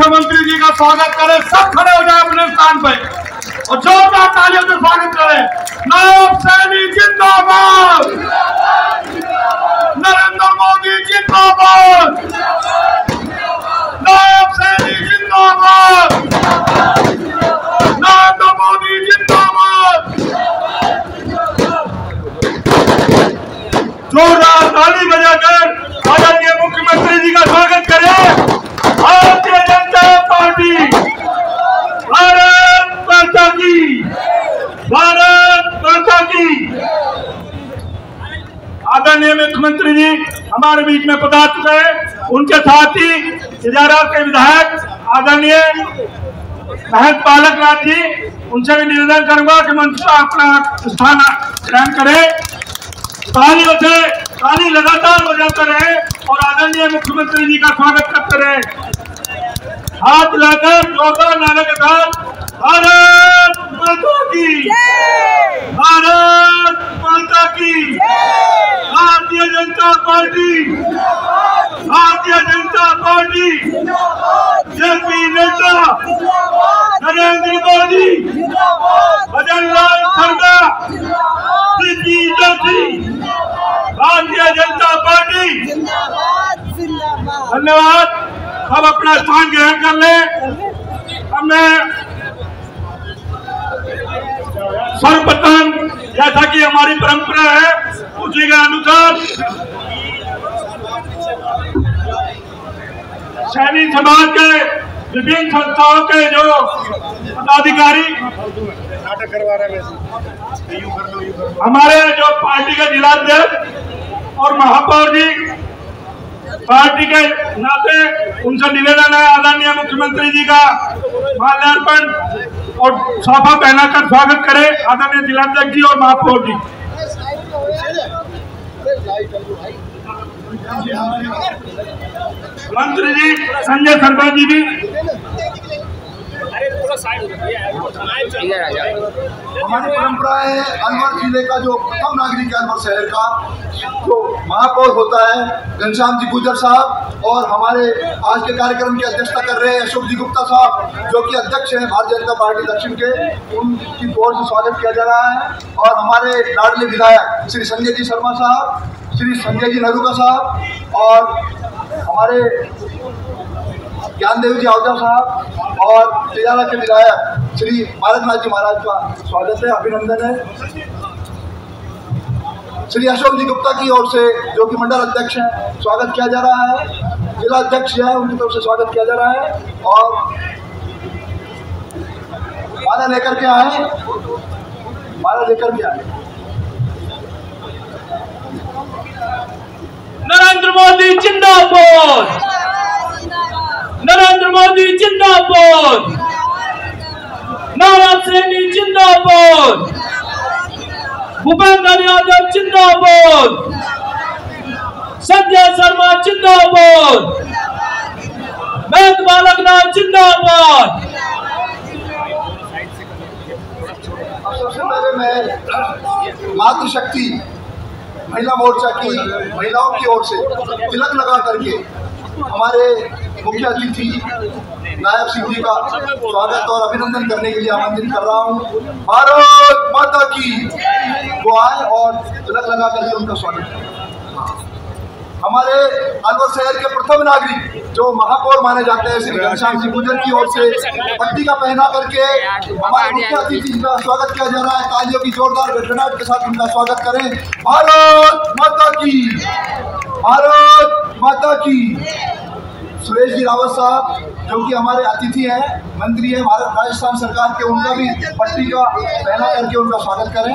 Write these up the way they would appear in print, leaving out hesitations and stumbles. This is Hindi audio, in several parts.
मुख्यमंत्री जी का स्वागत करें। सब खड़े हो जाए अपने स्थान पे और जोरदार तालियों से स्वागत करें। नायब सैनी जिंदाबाद, नरेंद्र मोदी जिंदाबाद, नायब सैनी जिंदाबाद, नरेंद्र मोदी जिंदाबाद। जोरदार ताली बजाकर आदरणीय मुख्यमंत्री जी का स्वागत करें। भारतीय जनता पार्टी, भारत माता की, भारत माता की। आदरणीय मुख्यमंत्री जी हमारे बीच में पधार चुके हैं। उनके साथ ही इजारा के विधायक आदरणीय महंत बालक नाथ जी, उनसे भी निवेदन करूंगा कि मंच पर अपना स्थान ग्रहण करें। तालियों से ताली लगातार बजाते रहे और आदरणीय मुख्यमंत्री जी का स्वागत करते रहे। हाथ लाकर जोरदार नारे के साथ भारत माता की, भारत माता की, Bharatiya Janata party, Bharatiya Janata party, JP Nadda, Narendra Modi, भजन लाल खड़गा, सीपी जोशी, भारतीय जनता पार्टी। धन्यवाद। अब अपना स्थान ग्रहण कर ले। अब मैं सर्वप्रथम, जैसा कि हमारी परंपरा है, उसी के अनुसार सैनिक समाज के विभिन्न संस्थाओं के जो पदाधिकारी, हमारे जो पार्टी के जिलाध्यक्ष और महापौर जी, पार्टी के नाते उनसे निवेदन है आदरणीय मुख्यमंत्री जी का माल्यार्पण और साफा पहनाकर स्वागत करें। आदरणीय जिलाध्यक्ष जी और महापौर जी। मंत्री जी संजय शर्मा जी भी। हमारी परंपरा है अलवर जिले का जो प्रथम नागरिक है अलवर शहर का, जो महापौर होता है घनश्याम जी गुजर साहब, और हमारे आज के कार्यक्रम की अध्यक्षता कर रहे हैं अशोक जी गुप्ता साहब, जो कि अध्यक्ष हैं भारतीय जनता पार्टी दक्षिण के। उनकी ओर से स्वागत किया जा रहा है। और हमारे लाडले विधायक श्री संजय जी शर्मा साहब, श्री संजय जी नरूका साहब, और हमारे ज्ञानदेव जी आहूजा साहब और तिजारा के विधायक श्री बालकनाथ जी महाराज का स्वागत है, अभिनंदन है। श्री अशोक जी गुप्ता की ओर से, जो कि मंडल अध्यक्ष हैं, स्वागत किया जा रहा है। जिला अध्यक्ष है, उनकी तरफ से स्वागत किया जा रहा है। और माला लेकर के आए, माला लेकर के आए। नरेंद्र मोदी जिंदाबाद, नरेंद्र मोदी जिंदाबाद, नायब सैनी जिंदाबाद, भूपेंद्र यादव जिंदाबाद, संजय शर्मा जिंदाबाद, महंत बालक नाथ जिंदाबाद। सबसे पहले मैं मातृशक्ति महिला मोर्चा की महिलाओं की ओर से तिलक लगा करके हमारे मुख्य अतिथि नायब सिंह जी का स्वागत और अभिनंदन करने के लिए आमंत्रित कर रहा हूँ। भारत माता की, वो आए और तिलक लगा करके उनका स्वागत करें। हमारे अलवर शहर के प्रथम नागरिक जो महापौर माने जाते हैं श्री घनश्याम जी गुजर की ओर से पट्टी का पहना करके हमारे मुख्य अतिथि का स्वागत किया जा रहा है। तालियों की जोरदार गड़गड़ाहट के साथ उनका स्वागत करें। भारत माता की, भारत माता की। सुरेश जी रावत साहब, जो कि हमारे अतिथि हैं, मंत्री हैं भारत राजस्थान सरकार के, उनका भी पट्टी का पहना करके उनका स्वागत करें।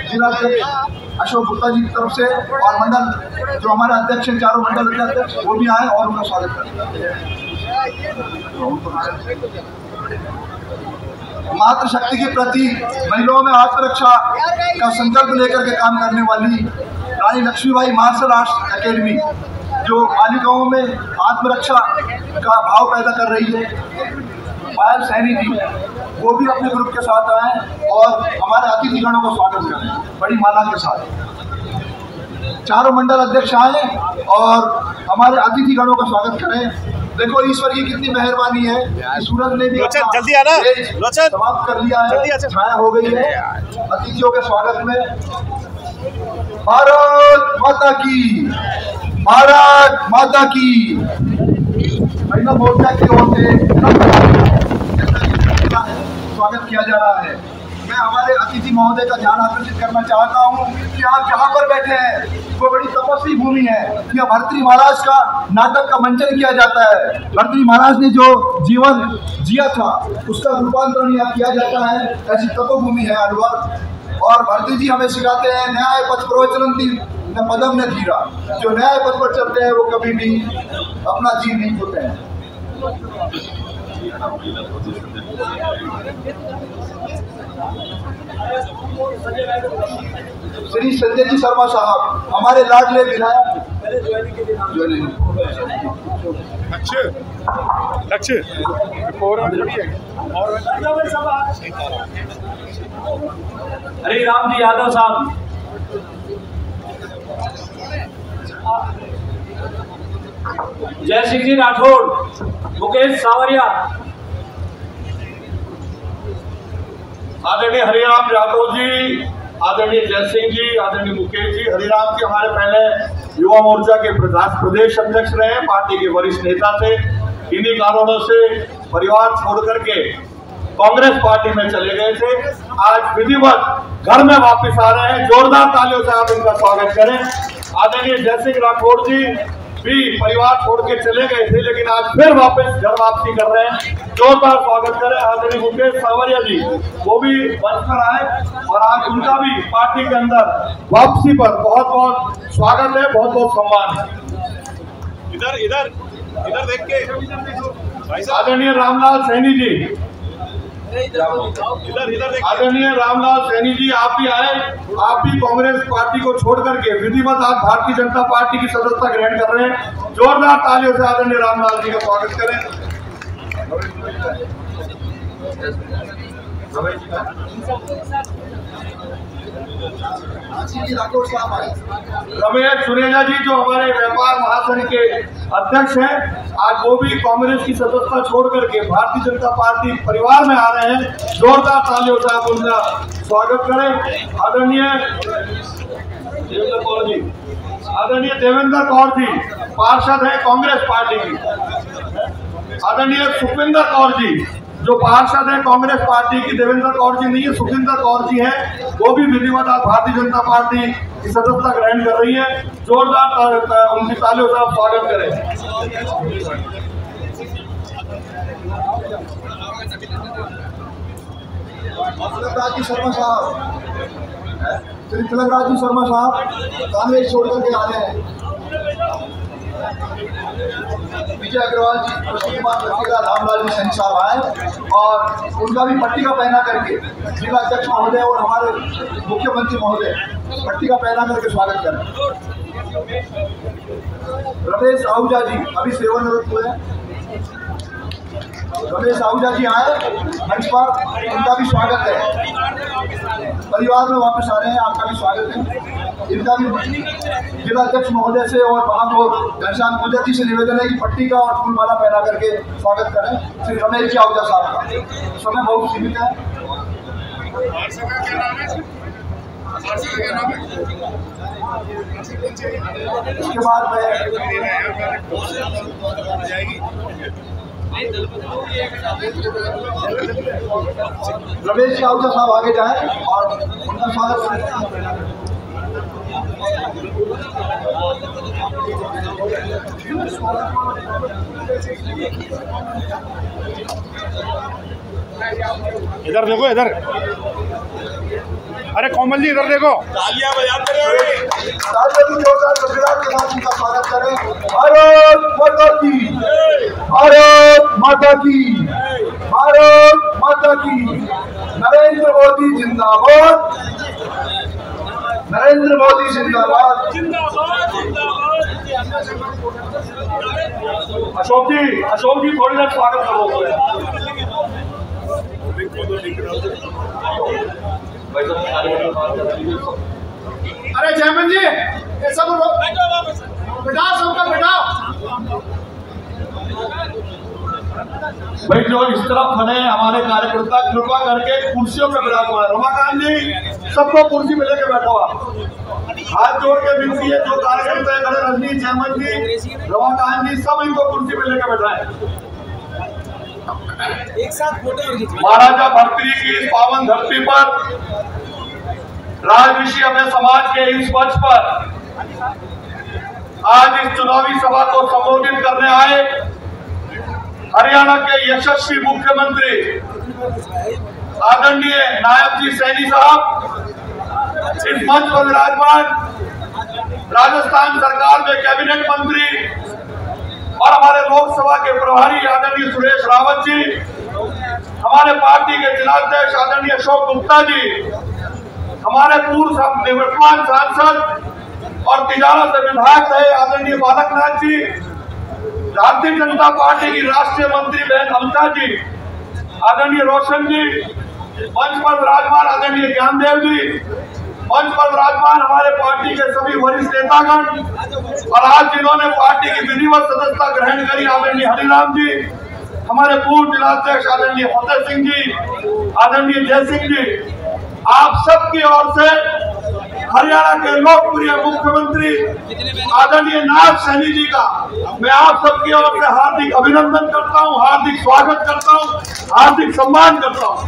जिलाध्यक्ष अशोक गुप्ता जी की तरफ से और मंडल जो हमारे अध्यक्ष हैं, चारों मंडल के अध्यक्ष, वो भी आए और उनका स्वागत करें। मातृशक्ति के प्रति महिलाओं में आत्मरक्षा का संकल्प लेकर के काम करने वाली रानी लक्ष्मीबाई मार्शल आर्ट्स एकेडमी, जो बालिकाओं में आत्मरक्षा का भाव पैदा कर रही है, पायल सैनी जी, वो भी अपने ग्रुप के साथ आए और हमारे अतिथिगणों का स्वागत करें बड़ी माला के साथ। चारों मंडल अध्यक्ष आए और हमारे अतिथिगणों का स्वागत करें। देखो ईश्वर की कितनी मेहरबानी है, सूरज ने भी जल्दी आना, समाप्त कर लिया है, छाया हो गई है। अतिथियों के स्वागत में भारत माता की, भारत माता की। महिला मोर्चा की ओर से स्वागत किया जा रहा है। मैं हमारे अतिथि महोदय का ध्यान आकर्षित करना चाहता हूं कि आप जहां पर बैठे हैं वो बड़ी तपस्वी भूमि है। यह भर्तृहरि महाराज का नाटक का मंचन किया जाता है। भर्तृहरि महाराज ने जो जीवन जिया था उसका रूपांतरण यहाँ किया जाता है। ऐसी तपोभूमि है अलवर। और भर्तृहरि जी हमें सिखाते हैं न्याय पथ प्रवचनंती न पदम न धीरा। जो न्याय पथ पर चलते हैं वो कभी भी अपना जीव नहीं खोते हैं। श्री संजय जी शर्मा साहब हमारे लाडले विधायक। हरे राम जी यादव साहब, जय सिंह जी राठौड़, मुकेश सावरिया, आदरणीय हरिराम यादव जी, आदरणीय जय सिंह जी, आदरणीय मुकेश जी। हरिराम जी हमारे पहले युवा मोर्चा के प्रदेश अध्यक्ष रहे, पार्टी के वरिष्ठ नेता थे। इन्हीं कारणों से परिवार छोड़ करके कांग्रेस पार्टी में चले गए थे। आज विधिवत घर में वापस आ रहे हैं। जोरदार तालियों से आप इनका स्वागत करें। आदरणीय जय सिंह राठौड़ जी भी परिवार छोड़ के चले गए थे, लेकिन आज फिर वापस घर वापसी कर रहे हैं। जोरदार स्वागत करें। आदरणीय मुकेश सावरिया जी, वो भी मंच पर आए और आज उनका भी पार्टी के अंदर वापसी पर बहुत बहुत स्वागत है, बहुत बहुत सम्मान है। इधर इधर इधर देख के आदरणीय रामलाल सैनी जी, इधर इधर देख। आदरणीय रामलाल सैनी जी, आप भी आए। आप भी कांग्रेस पार्टी को छोड़ करके विधिवत आज भारतीय जनता पार्टी की सदस्यता ग्रहण कर रहे हैं। जोरदार तालियों से आदरणीय रामलाल जी का स्वागत करें। राठौड़ साहब आए। रमेश सुनेजा जी जो हमारे व्यापार महासंघ के अध्यक्ष हैं, आज वो भी कांग्रेस की सदस्यता छोड़ करके भारतीय जनता पार्टी परिवार में आ रहे हैं। जोरदार तालियों से आप उनका स्वागत करें। आदरणीय देवेंद्र कौर जी, आदरणीय देवेंद्र कौर जी पार्षद है कांग्रेस पार्टी की। आदरणीय सुखविंदर कौर जी जो पार्षद है कांग्रेस पार्टी की। देवेंद्र कौर जी नहीं है, सुखविंदर कौर जी है, वो भी विधिवत आज भारतीय जनता पार्टी की सदस्यता ग्रहण कर रही है। जोरदार उनकी तालियों से आप स्वागत करें। तिलकराज शर्मा साहब, श्री तिलकराज शर्मा साहब कांग्रेस छोड़ करके आ रहे हैं। विजय अग्रवाल जी, कृष्ण कुमार लखीला, रामलाल जी सैनी साहब आए और उनका भी पट्टिका पहना करके जिला अध्यक्ष महोदय और हमारे मुख्यमंत्री महोदय पट्टिका पहना करके स्वागत करें। रमेश आहूजा जी अभी सेवानिवृत्त हुए हैं। रमेश आहूजा जी आए मंच पर, उनका भी स्वागत है। परिवार में वापस आ रहे हैं, आपका भी स्वागत है। इनका भी जिला अध्यक्ष महोदय से और महापौर घनश्याम पूजा जी से निवेदन है कि पट्टिका और फूलमाला पहना करके स्वागत करें श्री रमेश जी आहूजा साहब का। समय बहुत सीमित है। इसके बाद में रमेश जी आहूजा साहब आगे जाएं और उनका स्वागत करें। इधर देखो, इधर। अरे कोमल जी इधर देखो, तालियां बजाते रहे। गुजरात के साथ उनका स्वागत करें। भारत माता की, भारत माता की, भारत माता की। नरेंद्र मोदी जिंदाबाद, नरेंद्र मोदी जिंदाबाद। अशोक जी थोड़ी देर स्वागत करो। अरे जयमन जी, ये सब बैठा, सबका बैठा। भाई जो इस तरफ खड़े हैं हमारे कार्यकर्ता, कृपा करके कुर्सियों पे बैठा हुआ है। रमाकांत जी सबको कुर्सी पे लेके बैठा हुआ, हाथ जोड़ के विनती है, जो कार्यकर्ता है खड़े, रजनी, चैमन जी, रमाकांत जी, सब इनको कुर्सी पे लेके बैठा है। एक साथ फोटो महाराजा भर्तृहरि की इस पावन धरती पर, राजऋषि अपने समाज के इस मंच पर आज इस चुनावी सभा को संबोधित करने आए हरियाणा के यशस्वी मुख्यमंत्री आदरणीय नायब जी सैनी साहब, इस मंच पर विराजमान राजस्थान सरकार में कैबिनेट मंत्री और हमारे लोकसभा के प्रभारी आदरणीय सुरेश रावत जी, हमारे पार्टी के जिलाध्यक्ष आदरणीय अशोक गुप्ता जी, हमारे पूर्व निवर्तमान सांसद और तिजारा से विधायक रहे आदरणीय बालकनाथ जी, भारतीय जनता पार्टी की राष्ट्रीय मंत्री बहन अमता जी, आदरणीय रोशन जी, मंच पर विराजमान आदरणीय ज्ञानदेव जी, मंच पर विराजमान हमारे पार्टी के सभी वरिष्ठ नेतागण और आज जिन्होंने पार्टी की विधिवत सदस्यता ग्रहण करी आदरणीय हरिराम जी, हमारे पूर्व जिलाध्यक्ष आदरणीय फतेह सिंह जी, आदरणीय जय सिंह जी, आप सबकी ओर से हरियाणा के लोकप्रिय मुख्यमंत्री आदरणीय नायब सैनी जी का मैं आप सबकी ओर से हार्दिक अभिनंदन करता हूं, हार्दिक स्वागत करता हूं, हार्दिक सम्मान करता हूं।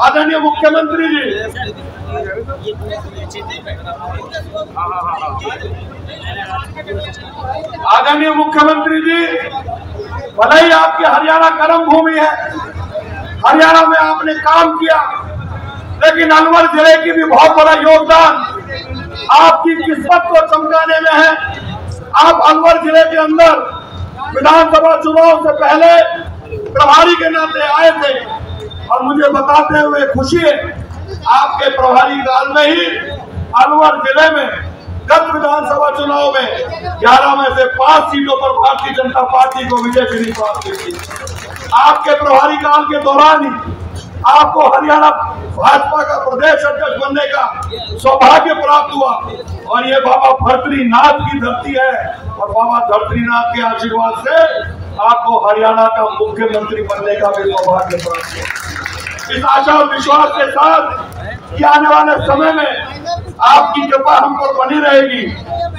आदरणीय मुख्यमंत्री जी, आदरणीय मुख्यमंत्री जी, भले ही आपकी हरियाणा कर्म भूमि है, हरियाणा में आपने काम किया, लेकिन अलवर जिले की भी बहुत बड़ा योगदान आपकी किस्मत को चमकाने में है। आप अलवर जिले के अंदर विधानसभा चुनाव से पहले प्रभारी के नाते आए थे और मुझे बताते हुए खुशी है, आपके प्रभारी काल में ही अलवर जिले में गत विधानसभा चुनाव में 11 में से 5 सीटों पर भारतीय जनता पार्टी को विजय श्री प्राप्त हुई थी। आपके प्रभारी काल के दौरान ही आपको हरियाणा भाजपा का प्रदेश अध्यक्ष बनने का सौभाग्य प्राप्त हुआ और ये बाबा भर्तृनाथ की धरती है और बाबा भर्तृनाथ के आशीर्वाद से आपको हरियाणा का मुख्यमंत्री बनने का भी सौभाग्य प्राप्त हुआ। इस आशा और विश्वास के साथ कि आने वाले समय में आपकी कृपा हम पर बनी रहेगी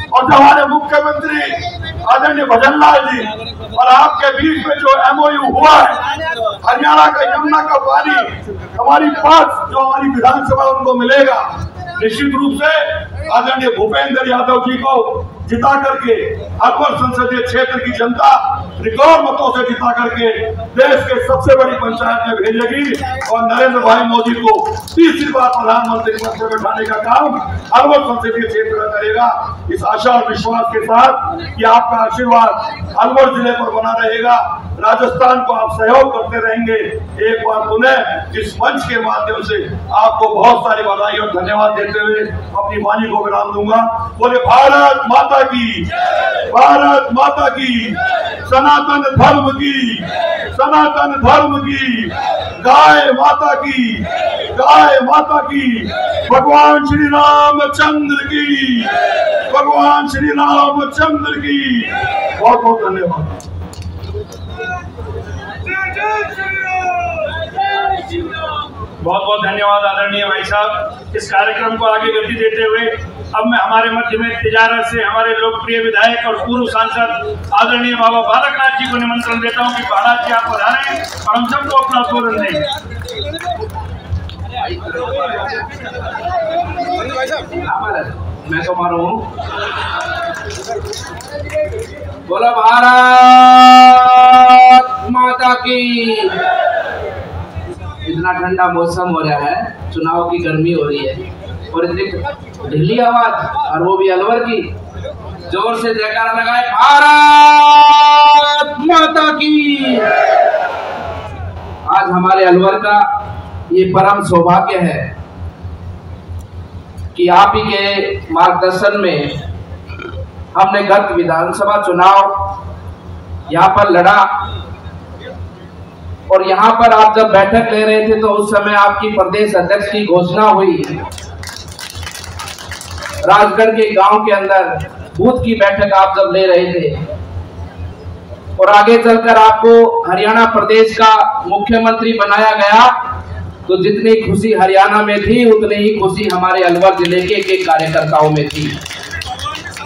और जो हमारे मुख्यमंत्री आदरणीय भजनलाल जी और आपके बीच में जो MOU हुआ है, हरियाणा का यमुना का पानी हमारी 5 जो हमारी विधानसभा उनको मिलेगा, निश्चित रूप से आदरणीय भूपेंद्र यादव जी को जिता करके अलवर संसदीय क्षेत्र की जनता रिकॉर्ड मतों से जिता करके देश के सबसे बड़ी पंचायत में भेजेगी और नरेंद्र भाई मोदी को तीसरी बार प्रधानमंत्री पद पर बैठाने का काम अलवर संसदीय क्षेत्र में करेगा। इस आशा और विश्वास के साथ कि आपका आशीर्वाद अलवर जिले पर बना रहेगा, राजस्थान को आप सहयोग करते रहेंगे। एक बार पुनः इस मंच के माध्यम से आपको बहुत सारी बधाई और धन्यवाद देते हुए अपनी वाणी को विराम दूंगा। बोले भारत माता की, भारत माता की, सनातन धर्म की, सनातन धर्म की, गाय माता की, गाय माता की, भगवान श्री रामचंद्र की, भगवान श्री रामचंद्र की। बहुत बहुत धन्यवाद। बहुत बहुत धन्यवाद आदरणीय भाई साहब। इस कार्यक्रम को आगे गति देते हुए अब मैं हमारे मध्य में तिजारत से हमारे लोकप्रिय विधायक और पूर्व सांसद आदरणीय बाबा बालकनाथ जी को निमंत्रण देता हूं कि महाराज जी आप पधारें और हम सबको अपना उद्बोधन दें। मैं तो मारू बोला भारत माता की। इतना ठंडा मौसम हो रहा है, चुनाव की गर्मी हो रही है और इतनी ढीली आवाज और वो भी अलवर की। जोर से जयकारा लगाए भारत माता की। आज हमारे अलवर का ये परम सौभाग्य है कि आप ही के मार्गदर्शन में हमने गत विधानसभा चुनाव यहाँ पर लड़ा और यहाँ पर आप जब बैठक ले रहे थे तो उस समय आपकी प्रदेश अध्यक्ष की घोषणा हुई। राजगढ़ के गांव के अंदर बूथ की बैठक आप जब ले रहे थे और आगे चलकर आपको हरियाणा प्रदेश का मुख्यमंत्री बनाया गया, तो जितनी खुशी हरियाणा में थी उतनी ही खुशी हमारे अलवर जिले के एक कार्यकर्ताओं में थी।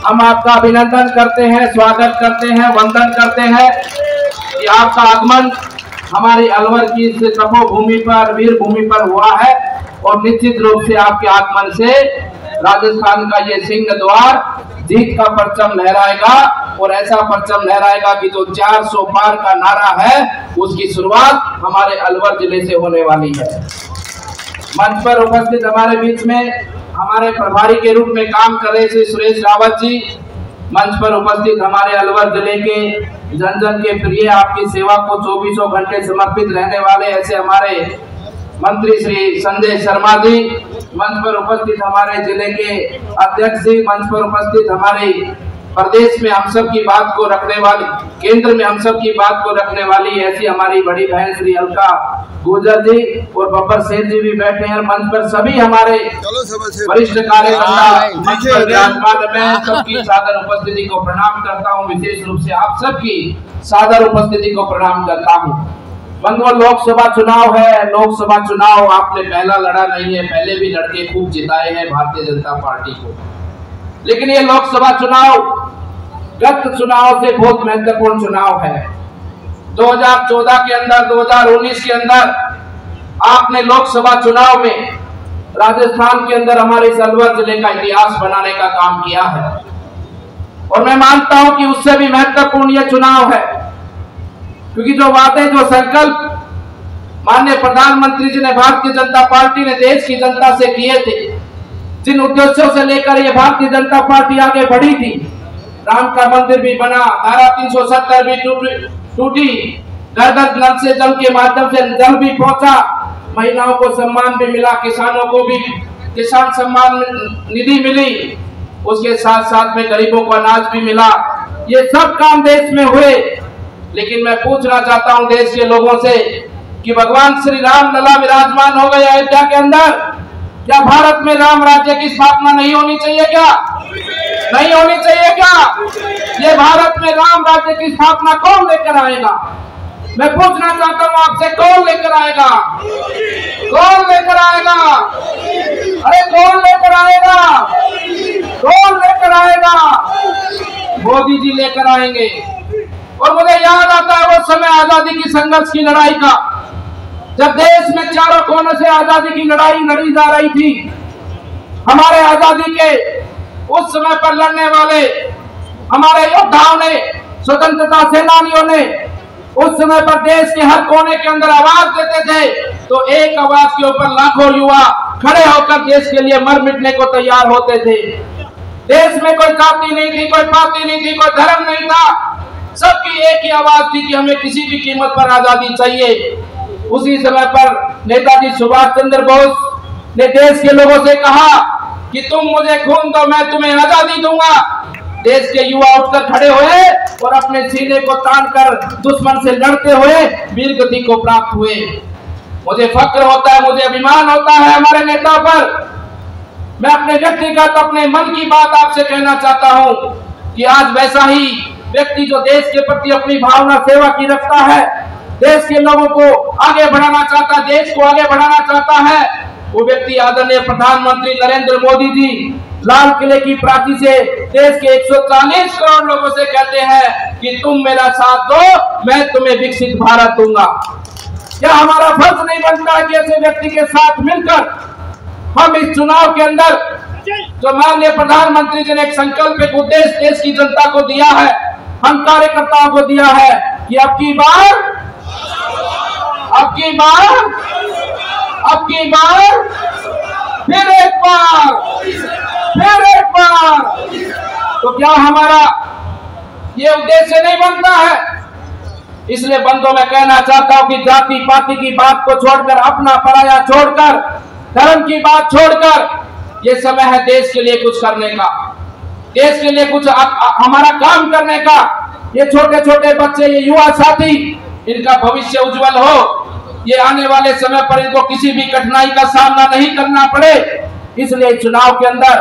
हम आपका अभिनंदन करते हैं, स्वागत करते हैं, वंदन करते हैं कि आपका आगमन हमारे अलवर की इस तपोभूमि पर, वीर भूमि पर हुआ है और निश्चित रूप से आपके आगमन से राजस्थान का ये सिंह द्वार जीत का परचम लहराएगा और ऐसा परचम लहराएगा कि जो 400 पार का नारा है उसकी शुरुआत हमारे अलवर जिले से होने वाली है। मंच पर उपस्थित हमारे बीच में हमारे प्रभारी के रूप में काम कर रहे श्री सुरेश रावत जी, मंच पर उपस्थित हमारे अलवर जिले के जन जन के प्रिय, आपकी सेवा को 24 घंटे समर्पित रहने वाले ऐसे हमारे मंत्री श्री संजय शर्मा जी, मंच पर उपस्थित हमारे जिले के अध्यक्ष जी, मंच पर उपस्थित हमारे प्रदेश में हम सब की बात को रखने वाली, केंद्र में हम सब की बात को रखने वाली ऐसी हमारी बड़ी बहन श्री अलका गुर्जर जी और बब्बर सेठ जी भी बैठे हैं। मंच पर सभी हमारे वरिष्ठ कार्यकर्ता मंच पर विराजमान हैं, सबकी सादर उपस्थिति को प्रणाम करता हूं। विशेष रूप से आप सबकी सादर उपस्थिति को प्रणाम करता हूं। बंधुओं, लोकसभा चुनाव है। लोकसभा चुनाव आपने पहला लड़ा नहीं है, पहले भी लड़के खूब जिताए हैं भारतीय जनता पार्टी को, लेकिन ये लोकसभा चुनाव गत चुनाव से बहुत महत्वपूर्ण चुनाव है। 2014 के अंदर, 2019 के अंदर आपने लोकसभा चुनाव में राजस्थान के अंदर हमारे अलवर जिले का इतिहास बनाने का काम किया है और मैं मानता हूं कि उससे भी महत्वपूर्ण यह चुनाव है, क्योंकि जो वादे, जो संकल्प माननीय प्रधानमंत्री जी ने, भारतीय जनता पार्टी ने देश की जनता से किए थे, जिन उद्देश्यों से लेकर ये भारतीय जनता पार्टी आगे बढ़ी थी, राम का मंदिर भी बना, धारा 370 भी टूटी, घर घर नल से जल के माध्यम से जल भी पहुंचा, महिलाओं को सम्मान भी मिला, किसानों को भी किसान सम्मान निधि मिली, उसके साथ साथ में गरीबों को अनाज भी मिला। ये सब काम देश में हुए, लेकिन मैं पूछना चाहता हूं देश के लोगों से कि भगवान श्री राम लला विराजमान हो गए अयोध्या के अंदर, क्या भारत में राम राज्य की स्थापना नहीं होनी चाहिए? क्या नहीं होनी चाहिए? क्या ये भारत में राम राज्य की स्थापना कौन लेकर आएगा? मैं पूछना चाहता हूं आपसे, कौन लेकर आएगा? कौन लेकर आएगा? अरे कौन लेकर आएगा? कौन लेकर आएगा? मोदी जी लेकर आएंगे। और मुझे याद आता है वो समय आजादी की संघर्ष की लड़ाई का, जब देश में चारों कोनों से आजादी की लड़ाई लड़ी जा रही थी। हमारे आजादी के उस समय पर लड़ने वाले हमारे योद्धाओं ने, स्वतंत्रता सेनानियों ने उस समय पर देश के हर कोने के अंदर आवाज देते थे, तो एक आवाज के ऊपर लाखों युवा खड़े होकर देश के लिए मर मिटने को तैयार होते थे। देश में कोई जाति नहीं थी, कोई पार्टी नहीं थी, कोई धर्म नहीं था, सबकी एक ही आवाज थी कि हमें किसी भी कीमत पर आजादी चाहिए। उसी समय पर नेताजी सुभाष चंद्र बोस ने देश के लोगों से कहा कि तुम मुझे खून दो, मैं तुम्हें आजादी दूंगा। देश के युवा उठकर खड़े हुए और अपने सीने को तानकर दुश्मन से लड़ते हुए वीर गति को प्राप्त हुए। मुझे फक्र होता है, मुझे अभिमान होता है हमारे नेता पर। मैं अपने व्यक्तिगत, अपने मन की बात आपसे कहना चाहता हूं कि आज वैसा ही व्यक्ति जो देश के प्रति अपनी भावना सेवा की रखता है, देश के लोगों को आगे बढ़ाना चाहता है, देश को आगे बढ़ाना चाहता है, वो व्यक्ति आदरणीय प्रधानमंत्री नरेंद्र मोदी जी लाल किले की प्राची से देश के 140 करोड़ लोगों से कहते हैं कि तुम मेरा साथ दो, मैं तुम्हें विकसित भारत दूंगा। क्या हमारा फर्ज नहीं बनता कि ऐसे व्यक्ति के साथ मिलकर हम इस चुनाव के अंदर जो माननीय प्रधानमंत्री जी ने एक संकल्प, एक उद्देश्य देश की जनता को दिया है, हम कार्यकर्ताओं को दिया है कि अब की बार फिर एक बार, तो क्या हमारा ये उद्देश्य नहीं बनता है? इसलिए बंधुओं मैं कहना चाहता हूं कि जाति पाति की बात को छोड़कर, अपना पराया छोड़कर, धर्म की बात छोड़कर, ये समय है देश के लिए कुछ करने का, देश के लिए कुछ हमारा काम करने का। ये छोटे छोटे बच्चे, ये युवा साथी, इनका भविष्य उज्जवल हो, ये आने वाले समय पर इनको किसी भी कठिनाई का सामना नहीं करना पड़े। इसलिए चुनाव के अंदर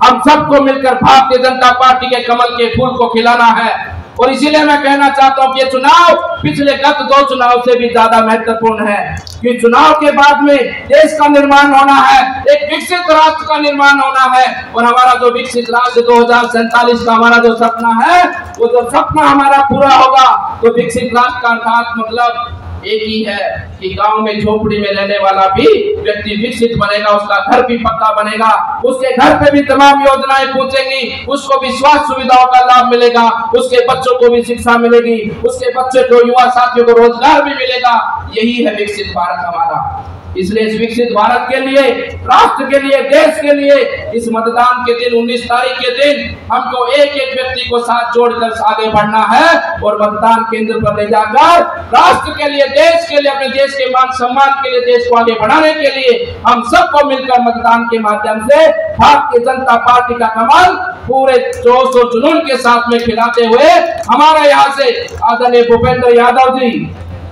हम सबको मिलकर भारतीय जनता पार्टी के कमल के फूल को खिलाना है और इसीलिए मैं कहना चाहता हूँ कि ये चुनाव पिछले गत 2 चुनाव से भी ज्यादा महत्वपूर्ण है, कि चुनाव के बाद में देश का निर्माण होना है, एक विकसित राष्ट्र का निर्माण होना है। और हमारा जो विकसित राष्ट्र 2047 का हमारा जो सपना है, वो जो सपना हमारा पूरा होगा तो विकसित राष्ट्र का अर्थात मतलब एक ही है कि गांव में झोपड़ी में रहने वाला भी व्यक्ति विकसित बनेगा, उसका घर भी पक्का बनेगा, उसके घर पे भी तमाम योजनाएं पहुंचेंगी, उसको भी स्वास्थ्य सुविधाओं का लाभ मिलेगा, उसके बच्चों को भी शिक्षा मिलेगी, उसके बच्चे को युवा साथियों को रोजगार भी मिलेगा। यही है विकसित भारत हमारा। इसलिए इस विकसित भारत के लिए, राष्ट्र के लिए, देश के लिए इस मतदान के दिन 19 तारीख के दिन हमको एक एक व्यक्ति को साथ जोड़कर आगे बढ़ना है और मतदान केंद्र पर ले जाकर राष्ट्र के लिए, देश के लिए, अपने देश के मान सम्मान के लिए, देश को आगे बढ़ाने के लिए हम सबको मिलकर मतदान के माध्यम से भारतीय जनता पार्टी का कमल पूरे जोश और जुनून के साथ में खिलाते हुए हमारे यहाँ से आदरणीय भूपेंद्र यादव जी,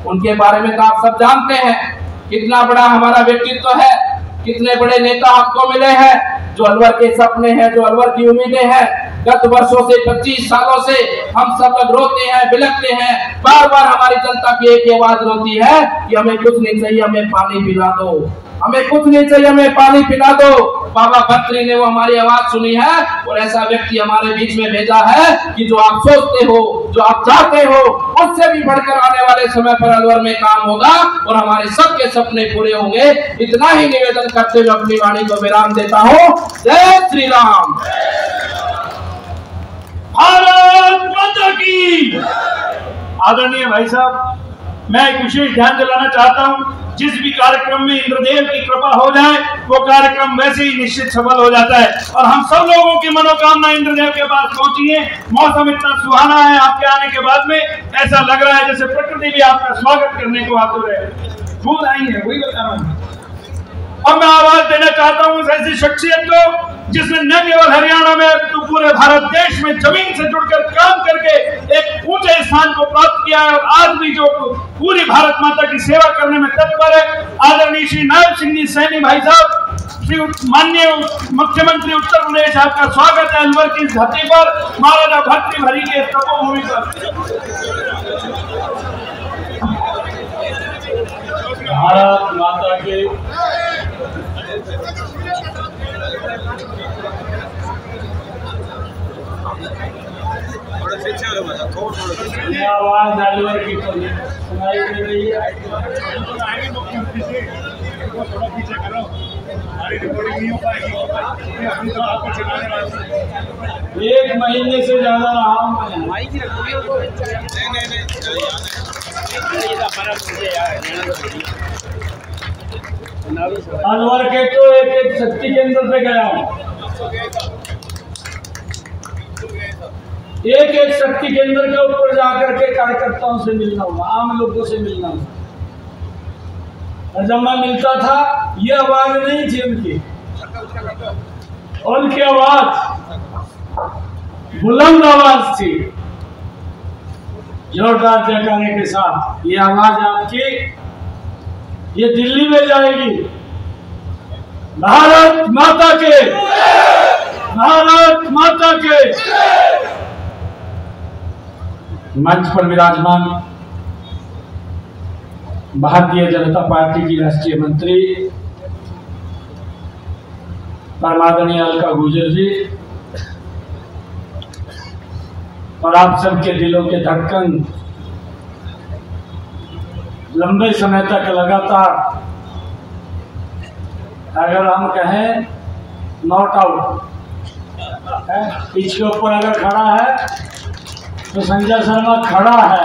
उनके बारे में तो आप सब जानते हैं कितना बड़ा हमारा व्यक्तित्व है, कितने बड़े नेता हमको मिले हैं, जो अलवर के सपने हैं, जो अलवर की उम्मीदें हैं। गत वर्षों से 25 सालों से हम सब लोग रोते हैं, बिलखते हैं, बार बार हमारी जनता की एक आवाज रोती है कि हमें कुछ नहीं चाहिए, हमें पानी पिला दो, हमें कुछ नहीं चाहिए, हमें पानी पिला दो। बाबा भत्री ने वो हमारी आवाज सुनी है और ऐसा व्यक्ति हमारे बीच में भेजा है कि जो आप सोचते हो, जो आप चाहते हो, उससे भी बढ़कर आने वाले समय पर अलवर में काम होगा और हमारे सबके सपने पूरे होंगे। इतना ही निवेदन करते हुए अपनी वाणी को विराम देता हूँ। जय श्री राम। भारत माता की। आदरणीय भाई साहब, मैं एक विशेष ध्यान दिलाना चाहता हूं, जिस भी कार्यक्रम में इंद्रदेव की कृपा हो जाए वो कार्यक्रम वैसे ही निश्चित सफल हो जाता है और हम सब लोगों की मनोकामना इंद्रदेव के पास पहुंची है। मौसम इतना सुहाना है, आपके आने के बाद में ऐसा लग रहा है जैसे प्रकृति भी आपका स्वागत करने को आतुर है। भूल आई है, वही बता रहा हूं। और मैं आवाज देना चाहता हूं ऐसी शख्सियत को जिसने न केवल हरियाणा में तो पूरे भारत देश में जमीन से जुड़कर काम करके एक ऊंचे स्थान को प्राप्त किया है और आज भी जो पूरी भारत माता की सेवा करने में तत्पर है। आदरणीय श्री नायब सिंह जी सैनी भाई साहब, श्री माननीय मुख्यमंत्री उत्तर प्रदेश, आपका स्वागत है अलवर की धरती पर, महाराजा भर्तृहरि के तपोभूमि पर। भारत माता के आवाज अलवर की सुनाई दे रही है। थोड़ा पीछे करो, हमारी रिकॉर्डिंग नहीं हो पाएगी, अभी तो आपको चलाने वाले 1 महीने से ज्यादा रहा हूँ। अलवर के तो एक शक्ति केंद्र पे गया हूँ, एक शक्ति केंद्र के ऊपर जाकर के कार्यकर्ताओं से मिलना हुआ, आम लोगों से मिलना हुआ। और जब मैं मिलता था ये आवाज नहीं थी उनकी आवाज बुलंद आवाज थी, जोरदार जयकारे के साथ। ये आवाज आपकी ये दिल्ली में जाएगी। भारत माता के, भारत माता के। मंच पर विराजमान भारतीय जनता पार्टी की राष्ट्रीय मंत्री परमादरणीय अलका गुर्जर जी और आप सबके दिलों के धड़कन लंबे समय तक लगातार, अगर हम कहें नॉट आउट पिच के ऊपर अगर खड़ा है तो संजय शर्मा खड़ा है।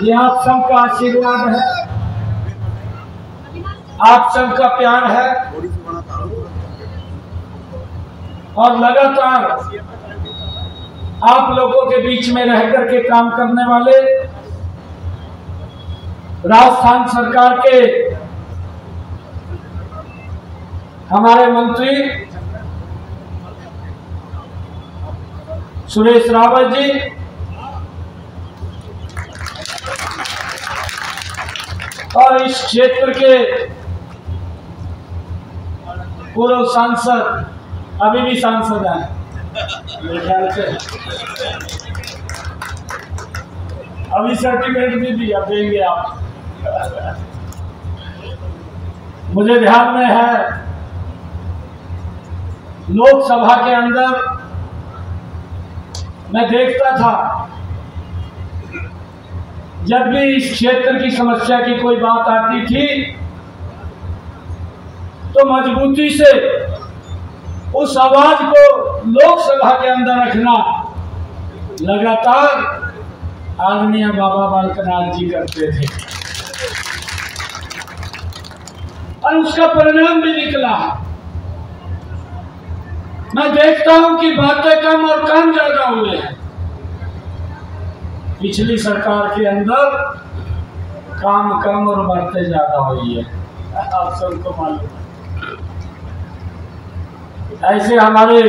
ये आप सबका आशीर्वाद है, आप सबका प्यार है और लगातार आप लोगों के बीच में रह करके काम करने वाले राजस्थान सरकार के हमारे मंत्री सुरेश रावत जी, और इस क्षेत्र के पूर्व सांसद, अभी भी सांसद हैं मेरे ख्याल से, अभी सर्टिफिकेट भी दिया देंगे आप, मुझे ध्यान में है लोकसभा के अंदर मैं देखता था जब भी इस क्षेत्र की समस्या की कोई बात आती थी तो मजबूती से उस आवाज को लोकसभा के अंदर रखना लगातार आदरणीय बाबा बालकनाथ जी करते थे, और उसका परिणाम भी निकला। मैं देखता हूं कि बातें कम और काम ज्यादा हुए हैं। पिछली सरकार के अंदर काम कम और बातें ज्यादा हुई है, आप सबको मालूम है। ऐसे हमारे